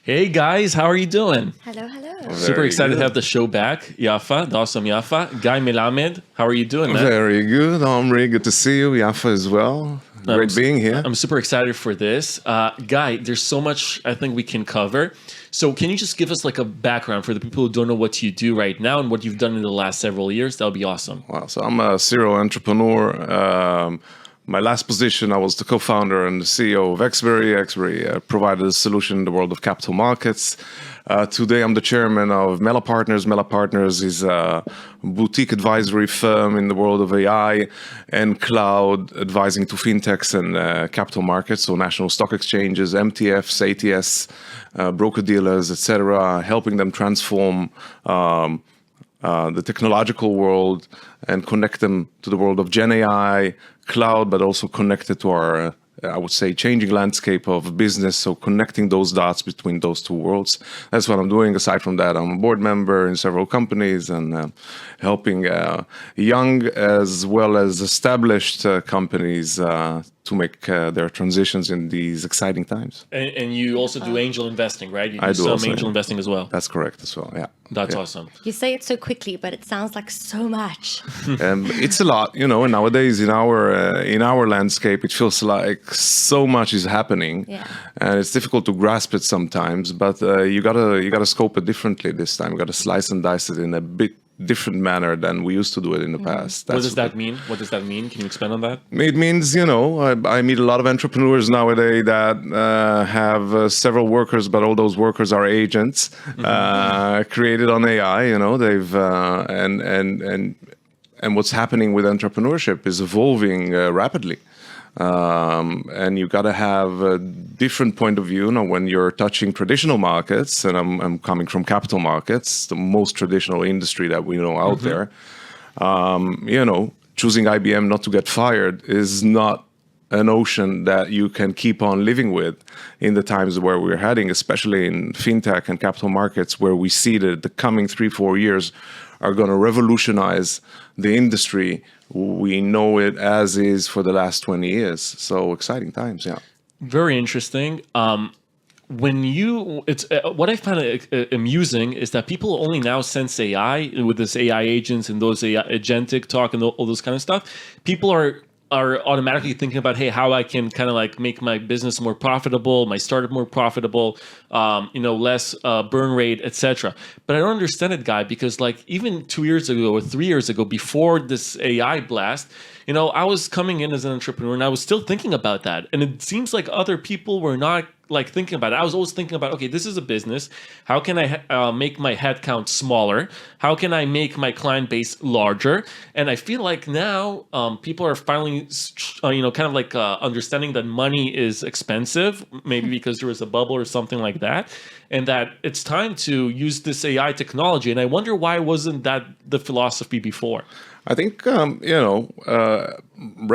Hey guys, how are you doing? Hello, hello. Super excited good. to have the show back. Yafa, the awesome Yafa. Guy Melamed, how are you doing, man? Very good, Omri. Good to see you. Yafa as well. Great being here. I'm super excited for this. Guy, there's so much I think we can cover. So can you just give us like a background for the people who don't know what you do right now and what you've done in the last several years? That would be awesome. Wow. So I'm a serial entrepreneur. My last position, I was the co-founder and the CEO of Xberry. Xberry provided a solution in the world of capital markets. Today, I'm the chairman of Mela Partners. Mela Partners is a boutique advisory firm in the world of AI and cloud, advising to fintechs and capital markets, so national stock exchanges, MTFs, ATS, broker-dealers, etc., helping them transform the technological world and connect them to the world of Gen AI, cloud, but also connected to our, I would say, changing landscape of business. So connecting those dots between those two worlds. That's what I'm doing. Aside from that, I'm a board member in several companies and helping young as well as established companies to make their transitions in these exciting times. And you also do angel investing, right? You I do some also, angel investing as well. That's correct as well, yeah. That's Yeah. awesome. You say it so quickly, but it sounds like so much. It's a lot, and nowadays in our landscape, it feels like so much is happening, Yeah. and it's difficult to grasp it sometimes. But you gotta scope it differently this time. You gotta slice and dice it in a bit different manner than we used to do it in the past. What does that mean? What does that mean? Can you expand on that? It means, I meet a lot of entrepreneurs nowadays that have several workers, but all those workers are agents created on AI. They've and what's happening with entrepreneurship is evolving rapidly. And you got to have a different point of view. When you're touching traditional markets, and I'm coming from capital markets, the most traditional industry that we know out there. Choosing IBM not to get fired is not a notion that you can keep on living with in the times where we're heading, especially in fintech and capital markets, where we see that the coming 3-4 years are going to revolutionize the industry. We know it as is for the last 20 years. So exciting times, yeah. Very interesting. What I find amusing is that people only now sense AI with this AI agents and those AI agentic talk and all this kind of stuff. People are automatically thinking about, hey, how I can kind of like make my business more profitable, my startup more profitable, less burn rate, etc. But I don't understand it, Guy, because like even 2 years ago or 3 years ago, before this AI blast, I was coming in as an entrepreneur and I was still thinking about that. And it seems like other people were not like thinking about it. I was always thinking about, okay, this is a business. How can I make my headcount smaller? How can I make my client base larger? And I feel like now people are finally, kind of like understanding that money is expensive, maybe because there was a bubble or something like that, and that it's time to use this AI technology. And I wonder why wasn't that the philosophy before? I think,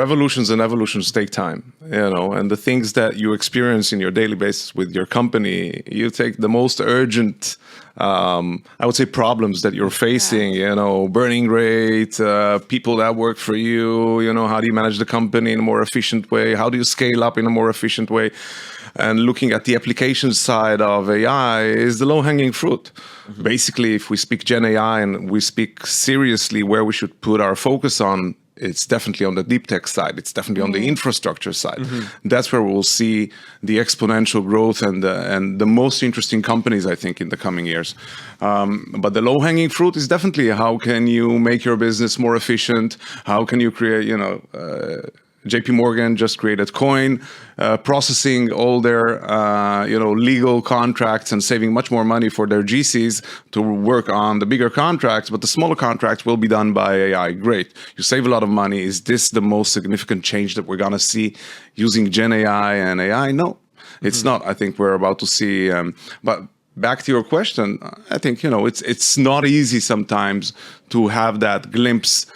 revolutions and evolutions take time, and the things that you experience in your daily basis with your company, you take the most urgent, I would say, problems that you're facing, burning rate, people that work for you, how do you manage the company in a more efficient way? How do you scale up in a more efficient way? And looking at the application side of AI is the low-hanging fruit. Basically, if we speak Gen AI and we speak seriously where we should put our focus on, it's definitely on the deep tech side. It's definitely on the infrastructure side. That's where we'll see the exponential growth and the most interesting companies, I think, in the coming years. But the low-hanging fruit is definitely how can you make your business more efficient? How can you create, JP Morgan just created Coin, processing all their legal contracts and saving much more money for their GCs to work on the bigger contracts, but the smaller contracts will be done by AI. Great. You save a lot of money. Is this the most significant change that we're going to see using Gen AI and AI? No, it's not. I think we're about to see, but back to your question, I think, it's not easy sometimes to have that glimpse,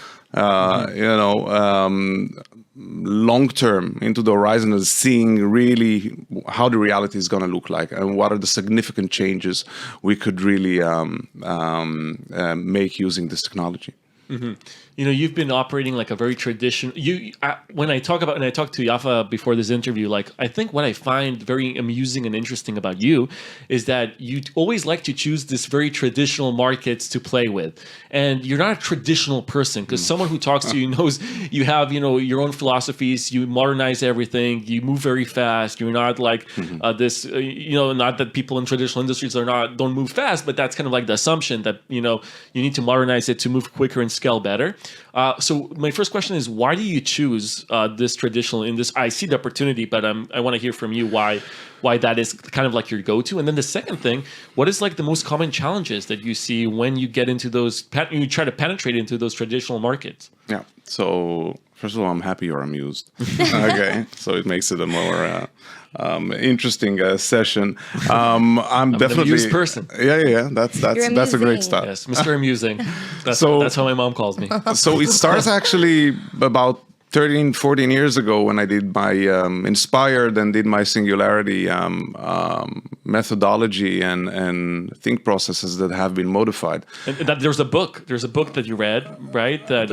long term into the horizon and seeing really how the reality is going to look like and what are the significant changes we could really make using this technology. You know, you've been operating like a very traditional. When I talk about, and I talked to Yafa before this interview, like I think what I find very amusing and interesting about you is that you always like to choose this very traditional markets to play with, and you're not a traditional person because someone who talks to you knows you have your own philosophies. You modernize everything. You move very fast. You're not like not that people in traditional industries don't move fast, but that's kind of like the assumption that you need to modernize it to move quicker and scale better. So my first question is, why do you choose this traditional in this? I see the opportunity, but I want to hear from you why that is kind of like your go-to. And then the second thing, what is like the most common challenges that you see when you get into you try to penetrate into those traditional markets? Yeah. So first of all, I'm happy you're amused. Okay. So it makes it a more interesting session. I'm definitely an amused person. Yeah. That's a great start. Yes, Mr. Amusing. That's how my mom calls me. So it starts actually about 13, 14 years ago when I did my Inspired and did my Singularity methodology and think processes that have been modified. And there's a book that you read, right? That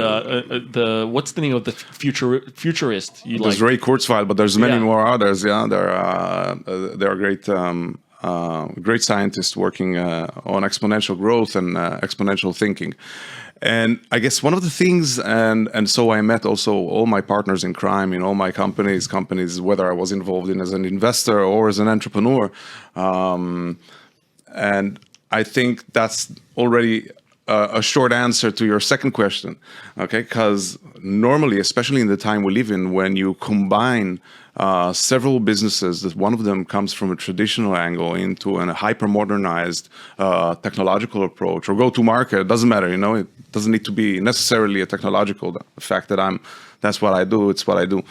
what's the name of the futurist? There's Ray Kurzweil, but there's many more others. Yeah, there are great scientists working on exponential growth and exponential thinking. And I guess one of the things, and so I met also all my partners in crime in all my companies, whether I was involved in as an investor or as an entrepreneur. And I think that's already a short answer to your second question, okay? Because normally, especially in the time we live in, when you combine several businesses, that one of them comes from a traditional angle into a hyper-modernized technological approach or go-to-market, it doesn't matter, it doesn't need to be necessarily a technological. The fact that that's what I do, it's what I do.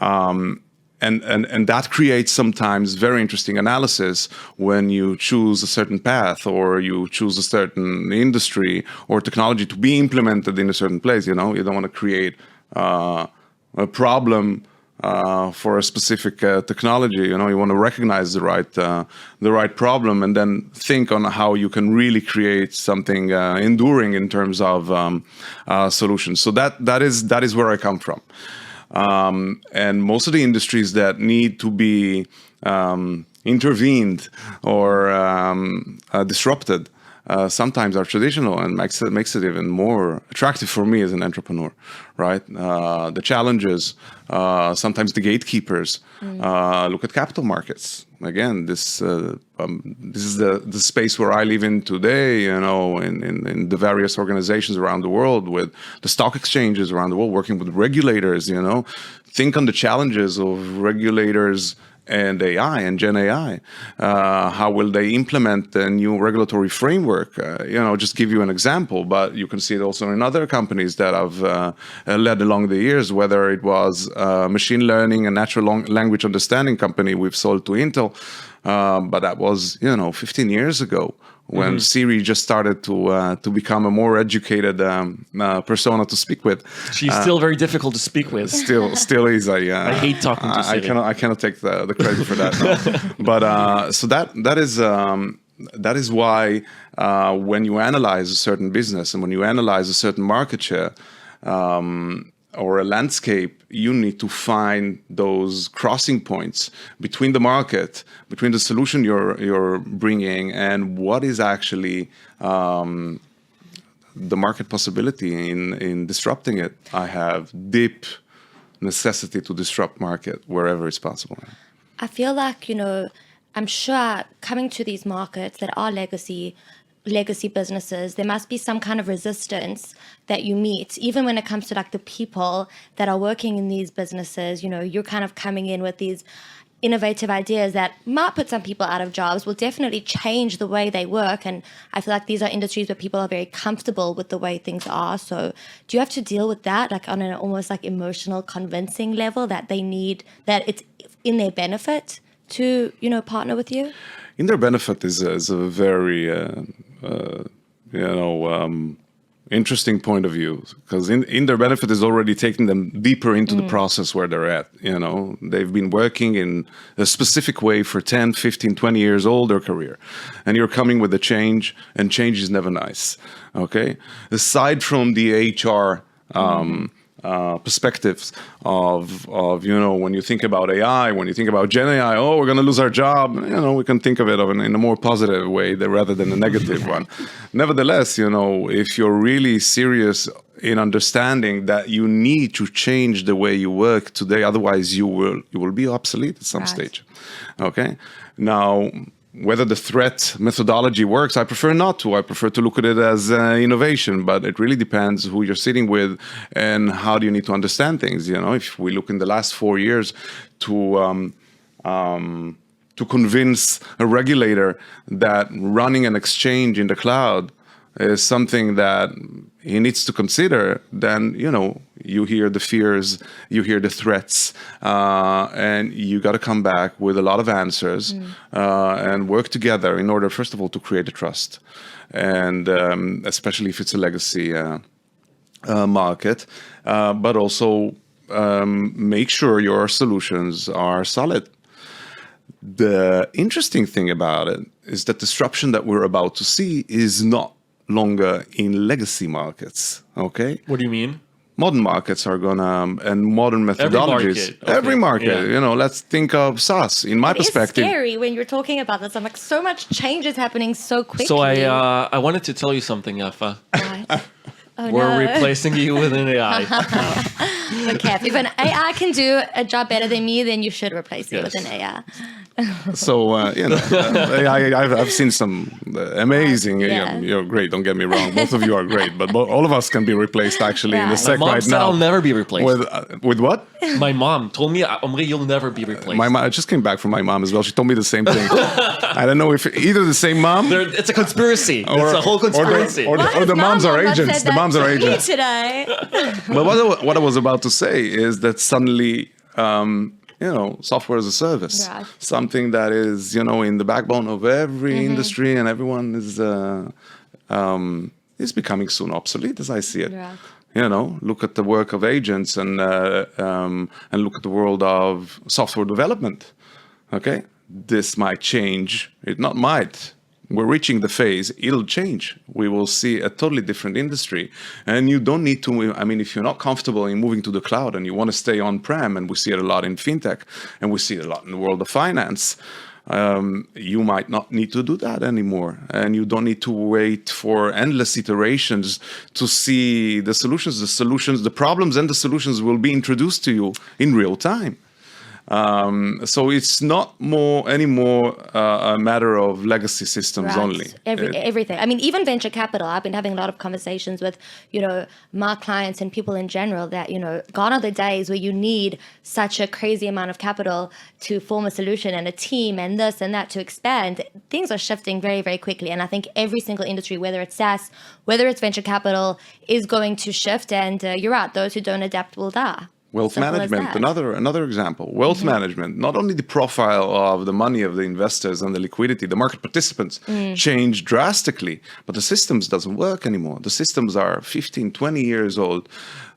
And that creates sometimes very interesting analysis when you choose a certain path or you choose a certain industry or technology to be implemented in a certain place. You don't want to create a problem for a specific technology. You want to recognize the right problem and then think on how you can really create something enduring in terms of solutions. So that is where I come from. And most of the industries that need to be intervened or disrupted sometimes are traditional, and makes it even more attractive for me as an entrepreneur, right? The challenges, sometimes the gatekeepers. Look at capital markets. Again, this is the space where I live in today, in the various organizations around the world, with the stock exchanges around the world, working with regulators, think on the challenges of regulators and AI and Gen AI. How will they implement the new regulatory framework? Just give you an example, but you can see it also in other companies that have led along the years, whether it was machine learning and natural language understanding company we've sold to Intel, but that was 15 years ago, when Siri just started to become a more educated persona to speak with. She's still very difficult to speak with. Still is. I hate talking to Siri. I cannot take the credit for that. No. But so that is why when you analyze a certain business and when you analyze a certain market share or a landscape, you need to find those crossing points between the market, between the solution you're bringing, and what is actually the market possibility in disrupting it. I have deep necessity to disrupt market wherever it's possible. I feel like, I'm sure coming to these markets that are legacy businesses, there must be some kind of resistance that you meet, even when it comes to like the people that are working in these businesses. You're kind of coming in with these innovative ideas that might put some people out of jobs, will definitely change the way they work. And I feel like these are industries where people are very comfortable with the way things are. So do you have to deal with that, like on an almost like emotional convincing level, that they need, that it's in their benefit to, partner with you? In their benefit is a very, Interesting point of view, because in their benefit is already taking them deeper into the process where they're at. They've been working in a specific way for 10, 15, 20 years old their career, and you're coming with a change, and change is never nice. Okay, aside from the HR perspectives of when you think about AI, when you think about Gen AI, oh, we're going to lose our job. We can think of it in a more positive way rather than a negative one. Nevertheless, if you're really serious in understanding that you need to change the way you work today, otherwise you will be obsolete at some stage. Okay, now, whether the threat methodology works, I prefer not to. I prefer to look at it as innovation, but it really depends who you're sitting with and how do you need to understand things. If we look in the last 4 years to convince a regulator that running an exchange in the cloud is something that he needs to consider, then, you hear the fears, you hear the threats, and you got to come back with a lot of answers and work together in order, first of all, to create a trust. And especially if it's a legacy market, but also make sure your solutions are solid. The interesting thing about it is that disruption that we're about to see is not longer in legacy markets. Okay, what do you mean? Modern markets are gonna, and modern methodologies. Every market. Let's think of SaaS. In my perspective, it's scary when you're talking about this. I'm like, so much change is happening so quickly. So I wanted to tell you something, Yafa. We're replacing you with an AI. Okay, if an AI can do a job better than me, then you should replace me with an AI. So, I've seen some amazing, you're great, don't get me wrong. Both of you are great, but all of us can be replaced actually in the sec My mom right said now. I'll never be replaced. With what? My mom told me, Omri, you'll never be replaced. I just came back from my mom as well. She told me the same thing. I don't know if either the same mom. It's a conspiracy. It's a whole conspiracy. Or the moms are agents. The moms are agents. Today. But what I was about to say is that suddenly, software as a service, something that is, in the backbone of every industry, and everyone is becoming soon obsolete, as I see it. Look at the work of agents and look at the world of software development. Okay, this might change. It not might. We're reaching the phase, it'll change. We will see a totally different industry. And you don't need to, if you're not comfortable in moving to the cloud and you want to stay on-prem, and we see it a lot in fintech, and we see it a lot in the world of finance, you might not need to do that anymore. And you don't need to wait for endless iterations to see the solutions. The problems and the solutions will be introduced to you in real time. So it's not anymore a matter of legacy systems only. Everything. Even venture capital. I've been having a lot of conversations with, my clients and people in general that, gone are the days where you need such a crazy amount of capital to form a solution and a team and this and that to expand. Things are shifting very, very quickly. And I think every single industry, whether it's SaaS, whether it's venture capital, is going to shift. And you're right, those who don't adapt will die. Wealth management, another example. Wealth management, not only the profile of the money of the investors and the liquidity, the market participants change drastically, but the systems doesn't work anymore. The systems are 15, 20 years old.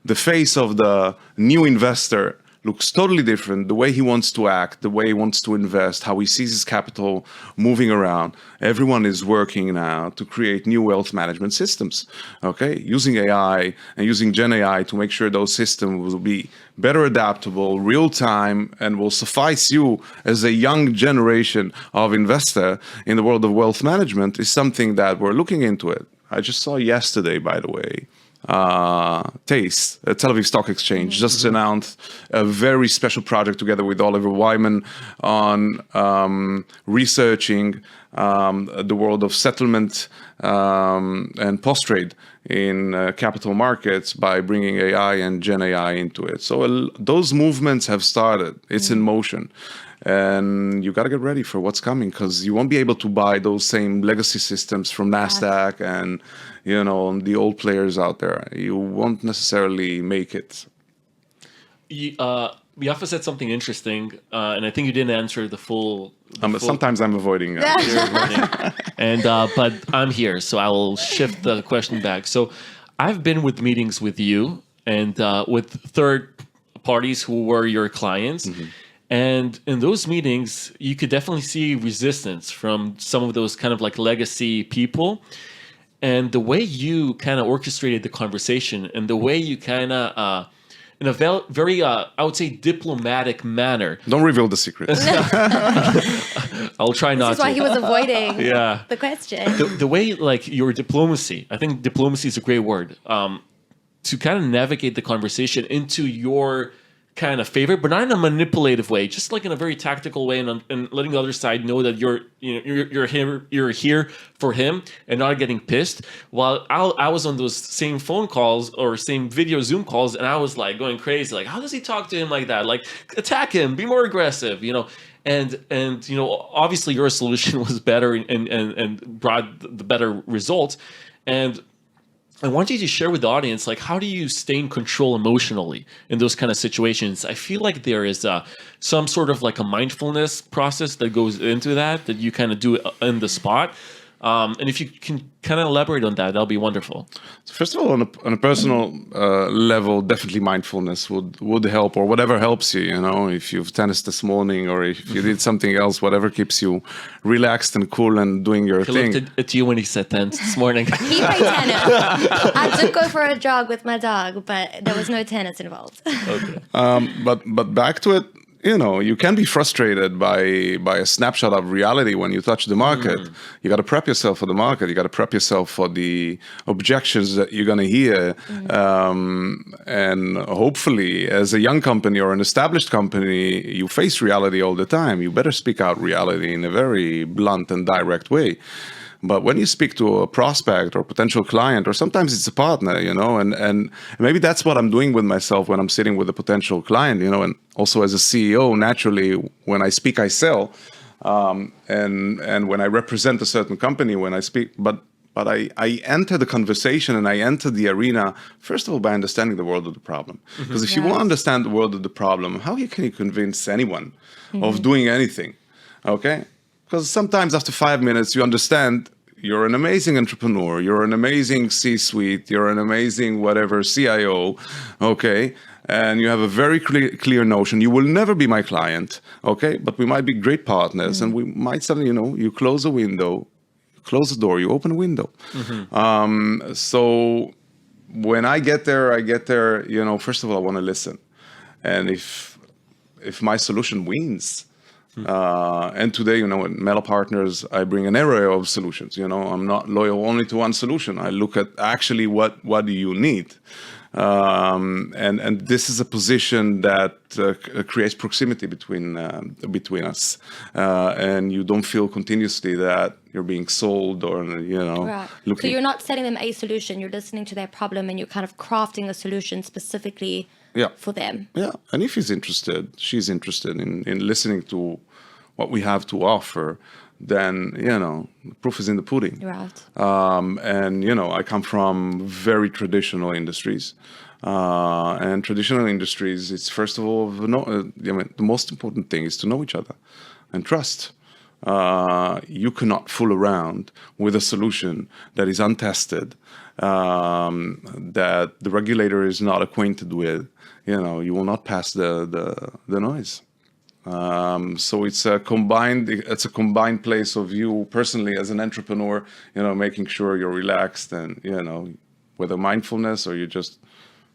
The face of the new investor looks totally different. The way he wants to act, the way he wants to invest, how he sees his capital moving around. Everyone is working now to create new wealth management systems, okay? Using AI and using Gen AI to make sure those systems will be better adaptable, real time, and will suffice you as a young generation of investor in the world of wealth management is something that we're looking into it. I just saw yesterday, by the way, TASE, Tel Aviv Stock Exchange, just announced a very special project together with Oliver Wyman on researching the world of settlement and post-trade in capital markets by bringing AI and Gen AI into it. So those movements have started. It's in motion. And you got to get ready for what's coming, because you won't be able to buy those same legacy systems from NASDAQ and, the old players out there. You won't necessarily make it. Yafa said something interesting, and I think you didn't answer the full... Sometimes I'm avoiding. But I'm here, so I will shift the question back. So I've been with meetings with you and with third parties who were your clients. And in those meetings, you could definitely see resistance from some of those kind of like legacy people. And the way you kind of orchestrated the conversation and the way you kind of, in a very, I would say, diplomatic manner. Don't reveal the secrets. I'll try not to. This is why he was avoiding Yeah. the question. The way, like, your diplomacy, I think diplomacy is a great word, to kind of navigate the conversation into your kind of favor, but not in a manipulative way, just like in a very tactical way, and letting the other side know that you're here for him and not getting pissed. While I was on those same phone calls or same video Zoom calls, and I was like going crazy, like, how does he talk to him like that? Like, attack him, be more aggressive, And obviously your solution was better and brought the better results. And I want you to share with the audience, like, how do you stay in control emotionally in those kind of situations? I feel like there is some sort of like a mindfulness process that goes into that you kind of do in the spot. And if you can kind of elaborate on that, that'll be wonderful. So first of all, on a personal level, definitely mindfulness would help, or whatever helps you. If you've tennis this morning, or if you did something else, whatever keeps you relaxed and cool and doing your thing. I looked at you when he said tennis this morning. He played tennis. I did go for a jog with my dog, but there was no tennis involved. Okay. But back to it. You can be frustrated by a snapshot of reality when you touch the market. You got to prep yourself for the market. You got to prep yourself for the objections that you're going to hear. And hopefully, as a young company or an established company, you face reality all the time. You better speak out reality in a very blunt and direct way. But when you speak to a prospect or potential client, or sometimes it's a partner, and maybe that's what I'm doing with myself when I'm sitting with a potential client, and also as a CEO, naturally, when I speak, I sell. And when I represent a certain company, when I speak, but I enter the conversation and I enter the arena, first of all, by understanding the world of the problem. Because if you won't understand the world of the problem, how can you convince anyone of doing anything? Okay? Because sometimes after 5 minutes, you understand you're an amazing entrepreneur, you're an amazing C-suite, you're an amazing whatever CIO, okay? And you have a very clear notion. You will never be my client, okay? But we might be great partners, and we might suddenly, you close a window, close the door, you open a window. So when I get there, first of all, I want to listen. And if my solution wins, and today, in Mela Partners, I bring an array of solutions. I'm not loyal only to one solution. I look at actually what do you need, and this is a position that creates proximity between us, and you don't feel continuously that you're being sold or Right. looking. So you're not setting them a solution. You're listening to their problem and you're kind of crafting a solution specifically for them. Yeah, and if she's interested in listening to what we have to offer, then, the proof is in the pudding. Right. And, I come from very traditional industries. And traditional industries, it's first of all, the most important thing is to know each other and trust. You cannot fool around with a solution that is untested, that the regulator is not acquainted with. You will not pass the noise. So it's a combined place of you personally as an entrepreneur, making sure you're relaxed and, whether mindfulness or you just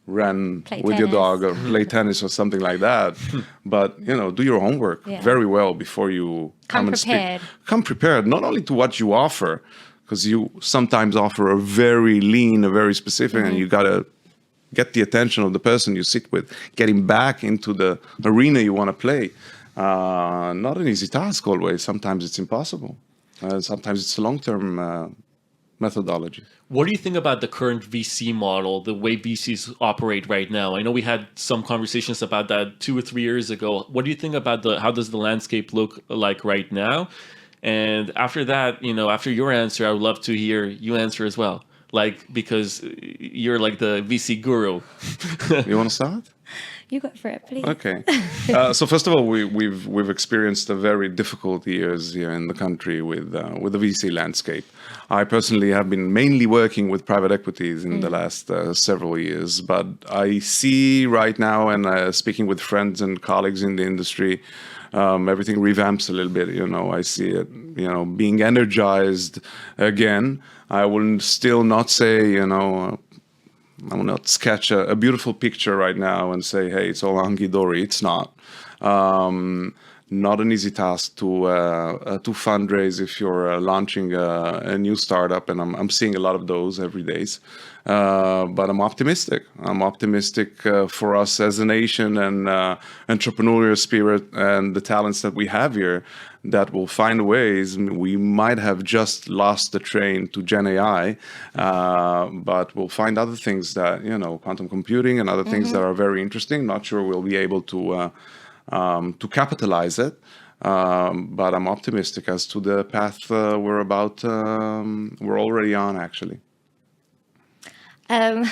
run with your dog or play tennis or something like that. But, do your homework very well before you come and speak. Come prepared, not only to what you offer, because you sometimes offer a very lean, a very specific, and you got to get the attention of the person you sit with, getting back into the arena you want to play. Not an easy task always. Sometimes it's impossible. Sometimes it's a long-term methodology. What do you think about the current VC model, the way VCs operate right now? I know we had some conversations about that 2 or 3 years ago. What do you think about how does the landscape look like right now? And after that, after your answer, I would love to hear you answer as well. like because you're like the VC guru. You want to start? You go for it, please. Okay. So first of all, we've experienced a very difficult years here in the country with the VC landscape. I personally have been mainly working with private equities in the last several years, but I see right now, and speaking with friends and colleagues in the industry, everything revamps a little bit. I see it, being energized again. I will still not say, I will not sketch a beautiful picture right now and say, hey, it's all hunky-dory. It's not. Not an easy task to fundraise if you're launching a new startup, and I'm seeing a lot of those every day. But I'm optimistic. I'm optimistic for us as a nation and entrepreneurial spirit and the talents that we have here that will find ways. We might have just lost the train to Gen AI, but we'll find other things that, quantum computing and other things that are very interesting. Not sure we'll be able to capitalize it. But I'm optimistic as to the path we're already on, actually. I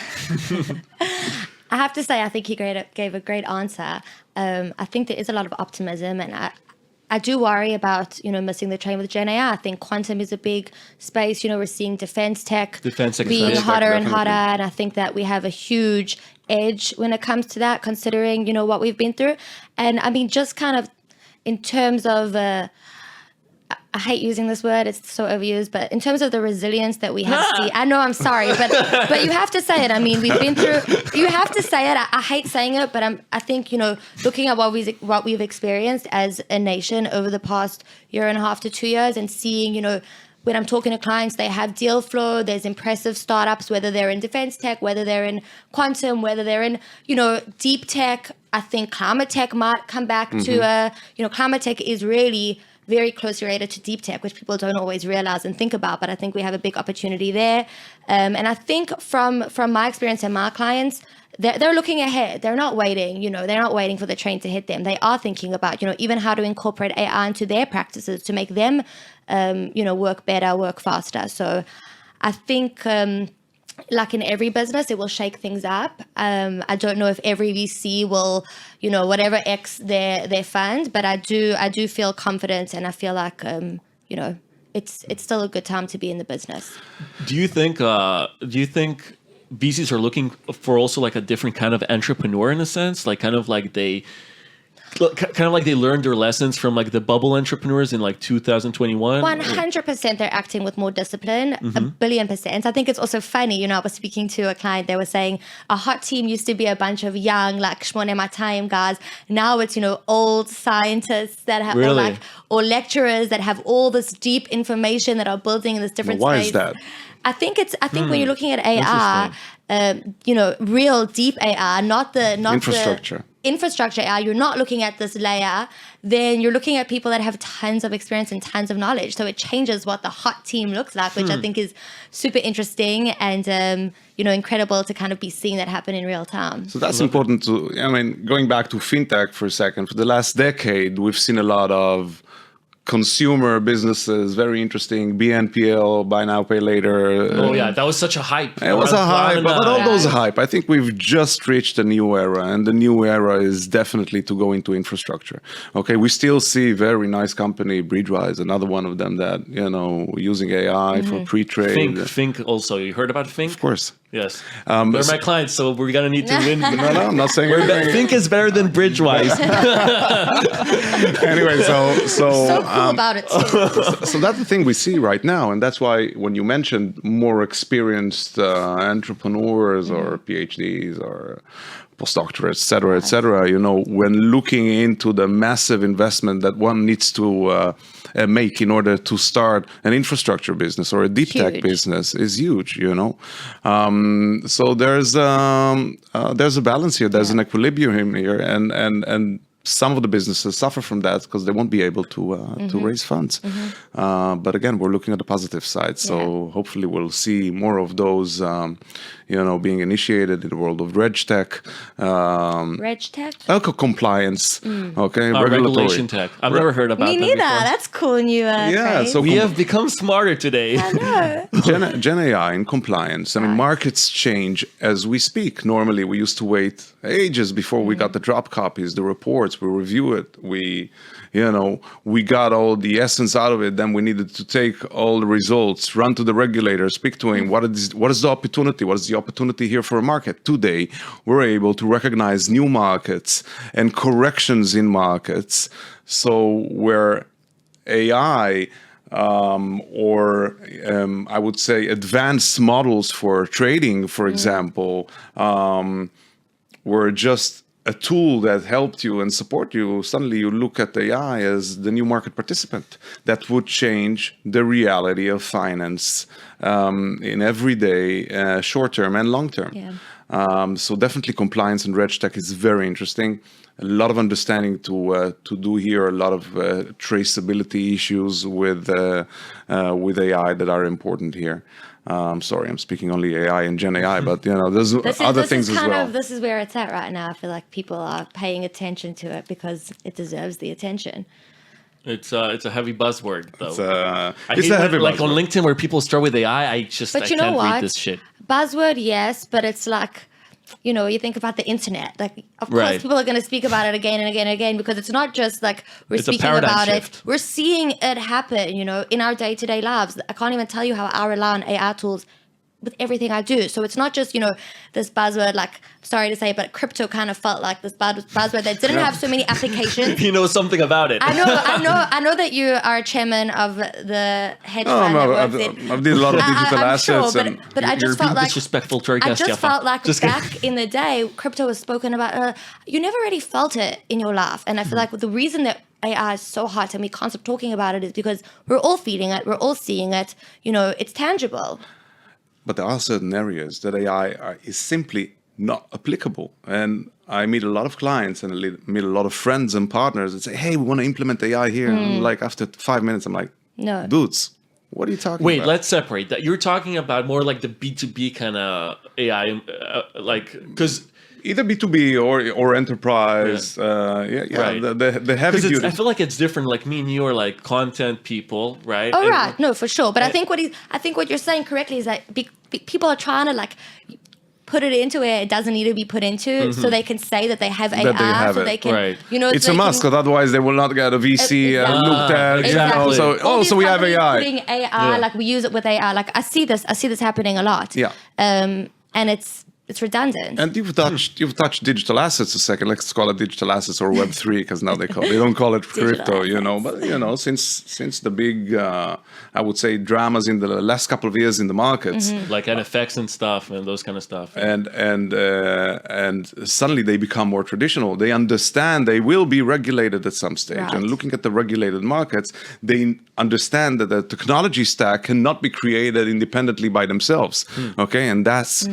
have to say, I think he gave a great answer. I think there is a lot of optimism, and I do worry about, missing the train with Gen AI. I think quantum is a big space. We're seeing defense tech being hotter and hotter, and I think that we have a huge edge when it comes to that, considering, what we've been through. And I mean, just kind of in terms of, I hate using this word, it's so overused, but in terms of the resilience that we have seen, I know, I'm sorry, but you have to say it. I mean, we've been through, you have to say it. I hate saying it, but I think, looking at what we've experienced as a nation over the past 1.5 to 2 years, and seeing, when I'm talking to clients, they have deal flow, there's impressive startups, whether they're in defense tech, whether they're in quantum, whether they're in, deep tech. I think climate tech might come back to, climate tech is really very closely related to deep tech, which people don't always realize and think about, but I think we have a big opportunity there. And I think from my experience and my clients, they're looking ahead. They're not waiting, they're not waiting for the train to hit them. They are thinking about, even how to incorporate AI into their practices to make them, work better, work faster. So I think, like in every business, it will shake things up. I don't know if every VC will, whatever X their fund, but I do feel confident, and I feel like, it's still a good time to be in the business. Do you think VCs are looking for also like a different kind of entrepreneur in a sense, like kind of like they learned their lessons from like the bubble entrepreneurs in like 2021? 100% they're acting with more discipline, 1,000,000,000%. I think it's also funny, I was speaking to a client, they were saying a hot team used to be a bunch of young, like Shmone Matayim guys. Now it's, old scientists that have, or lecturers that have all this deep information that are building in this different Why space. is that? I think when you're looking at AI, real deep AI, not infrastructure AI, you're not looking at this layer, then you're looking at people that have tons of experience and tons of knowledge. So it changes what the hot team looks like, which I think is super interesting and, incredible to kind of be seeing that happen in real time. So that's important going back to fintech for a second, for the last decade, we've seen a lot of consumer businesses, very interesting. BNPL, buy now, pay later. Oh yeah, that was such a hype. It was a hype, but all those hype. I think we've just reached a new era, and the new era is definitely to go into infrastructure. Okay, we still see very nice company, Bridgewise, another one of them that using AI for pre-trade. Fink also. You heard about Fink? Of course. Yes. They're my clients, so we're going to need to win. No, I'm not saying Fink is better than Bridgewise. Anyway, so cool about it too. So that's the thing we see right now. And that's why when you mentioned more experienced entrepreneurs or PhDs or postdoctorates, et cetera, when looking into the massive investment that one needs to make in order to start an infrastructure business or a deep tech business is huge, So there's a balance here. There's an equilibrium here. And some of the businesses suffer from that because they won't be able to raise funds. But again, we're looking at the positive side. So hopefully we'll see more of those, being initiated in the world of RegTech. RegTech? Compliance. Okay. Regulation tech. I've never heard about Me that neither. before. That's cool new phrase. So We have become smarter today. I know. Gen AI and compliance. I mean, markets change as we speak. Normally, we used to wait ages before we got the drop copies, the reports. We review it. We got all the essence out of it. Then we needed to take all the results, run to the regulator, speak to him. What is the opportunity? What is the opportunity here for a market? Today, we're able to recognize new markets and corrections in markets. So where AI I would say advanced models for trading, for example, were just a tool that helped you and support you. Suddenly you look at AI as the new market participant that would change the reality of finance in everyday, short-term and long-term. Yeah. So definitely compliance and RegTech is very interesting. A lot of understanding to do here, a lot of traceability issues with AI that are important here. Sorry, I'm speaking only AI and Gen AI, but there's other things as well. This is where it's at right now. I feel like people are paying attention to it because it deserves the attention. It's a heavy buzzword, though. It's a heavy buzzword. Like on LinkedIn where people start with AI, I can't read this shit. Buzzword, yes, but it's like, you think about the internet. Like, of course, people are going to speak about it again and again and again because it's not just like we're speaking about it. We're seeing it happen, in our day-to-day lives. I can't even tell you how I rely on AI tools with everything I do. So it's not just, this buzzword, like, sorry to say, but crypto kind of felt like this buzzword that didn't have so many applications. You know something about it. I know that you are chairman of the hedge fund. I've did a lot of digital assets. Sure, but I just felt like disrespectful. Back in the day, crypto was spoken about. You never really felt it in your life, and I feel like the reason that AI is so hot and we can't stop talking about it is because we're all feeling it, we're all seeing it. It's tangible. But there are certain areas that AI is simply not applicable. And I meet a lot of clients and I meet a lot of friends and partners that say, hey, we want to implement AI here. And like after 5 minutes, I'm like, no, dudes, what are you talking about? Wait, let's separate that. You're talking about more like the B2B kind of AI, because... Either B2B or enterprise, right. the heavy duty. I feel like it's different. Like me and you are like content people, right? Oh, right. No, for sure. But I think what you're saying correctly is that people are trying to like put it into where it doesn't need to be put into, so they can say that they have AI, so they can, it's a must, because otherwise they will not get a VC looked at. Exactly. So we have AI. Putting AI, like we use it with AI. Like I see this happening a lot. Yeah. And it's redundant. And you've touched digital assets a second. Let's call it digital assets or Web3 because now they don't call it crypto, But since the big I would say dramas in the last couple of years in the markets, like NFX and stuff and those kind of stuff, and suddenly they become more traditional. They understand they will be regulated at some stage, right. And looking at the regulated markets, they understand that the technology stack cannot be created independently by themselves. Okay, and that's.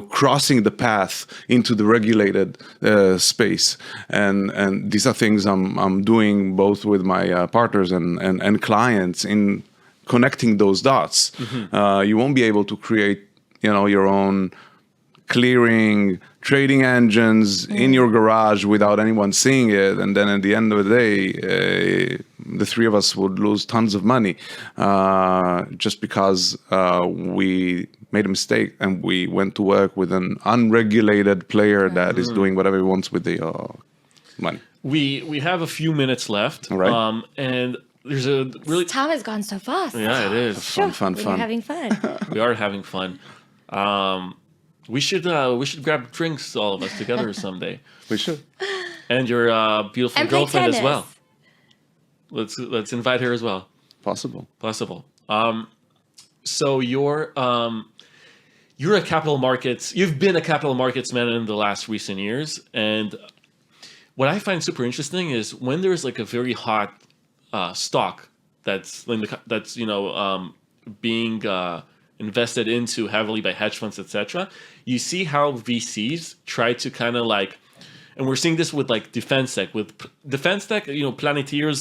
Crossing the path into the regulated space, and these are things I'm doing both with my partners and clients in connecting those dots. You won't be able to create, your own clearing trading engines in your garage without anyone seeing it, and then at the end of the day, the three of us would lose tons of money just because we made a mistake and we went to work with an unregulated player that is doing whatever he wants with the money. We have a few minutes left, all right. And there's a really time has gone so fast. Yeah, it is fun. We're having fun. We are having fun. We should grab drinks, all of us together someday. We should. And your beautiful and girlfriend as well. Let's invite her as well. Possible. So you're a capital markets. You've been a capital markets man in the last recent years, and what I find super interesting is when there's like a very hot stock that's being invested into heavily by hedge funds, etc. You see how VCs try to kind of like And we're seeing this with like defense tech. With defense tech, Planeteer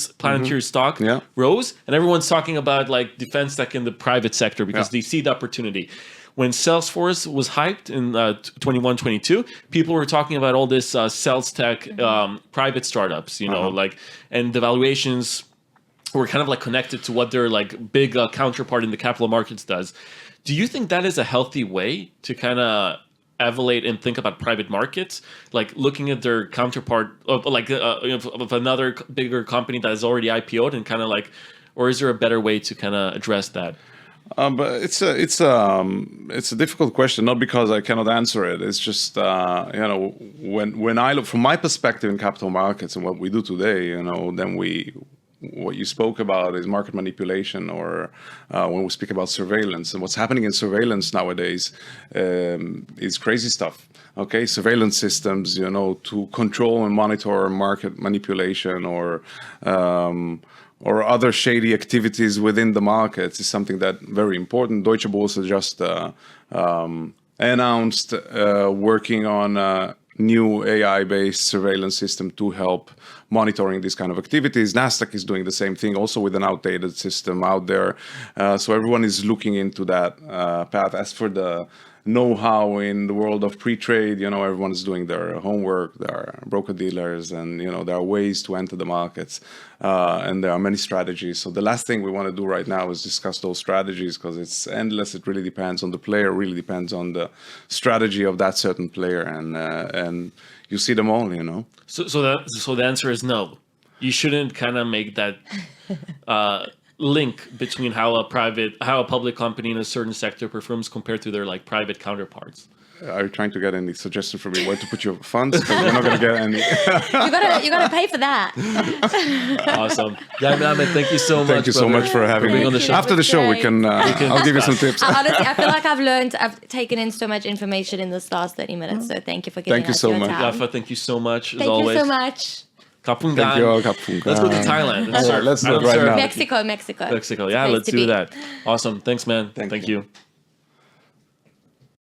stock rose, and everyone's talking about like defense tech in the private sector because they see the opportunity. When Salesforce was hyped in 21, 22, people were talking about all this sales tech private startups, and the valuations were kind of like connected to what their like big counterpart in the capital markets does. Do you think that is a healthy way to kind of evaluate and think about private markets, like looking at their counterpart of another bigger company that is already IPO'd and kind of like, or is there a better way to kind of address that? But it's a difficult question, not because I cannot answer it. It's just when I look from my perspective in capital markets and what we do today, then what you spoke about is market manipulation, or when we speak about surveillance, and what's happening in surveillance nowadays is crazy stuff. Okay, surveillance systems, to control and monitor market manipulation or other shady activities within the markets is something that very important. Deutsche Börse just announced working on a new AI-based surveillance system to help monitoring these kind of activities. Nasdaq is doing the same thing, also with an outdated system out there. So everyone is looking into that path. As for the know-how in the world of pre-trade, everyone is doing their homework. There are broker-dealers, and there are ways to enter the markets, and there are many strategies. So the last thing we want to do right now is discuss those strategies, because it's endless. It really depends on the player, really depends on the strategy of that certain player, and you see them all, So the answer is no. You shouldn't kind of make that link between how a public company in a certain sector performs compared to their like private counterparts. Are you trying to get any suggestion from me where to put your funds? Because you're not going to get any. you gotta pay for that. Awesome. Yeah, Melamed, thank you so much. Thank you so much for having me. On the show. After the show, we can I'll give you some tips. Honestly, I feel like I've taken in so much information in this last 30 minutes. So thank you for giving us your time. Yafa, thank you so much. Thank you so much. Kapungan. Thank you. Kapungan. Let's go to Thailand. Let's do it right now. Mexico. Yeah, let's do that. Awesome. Thanks, man. Thank you.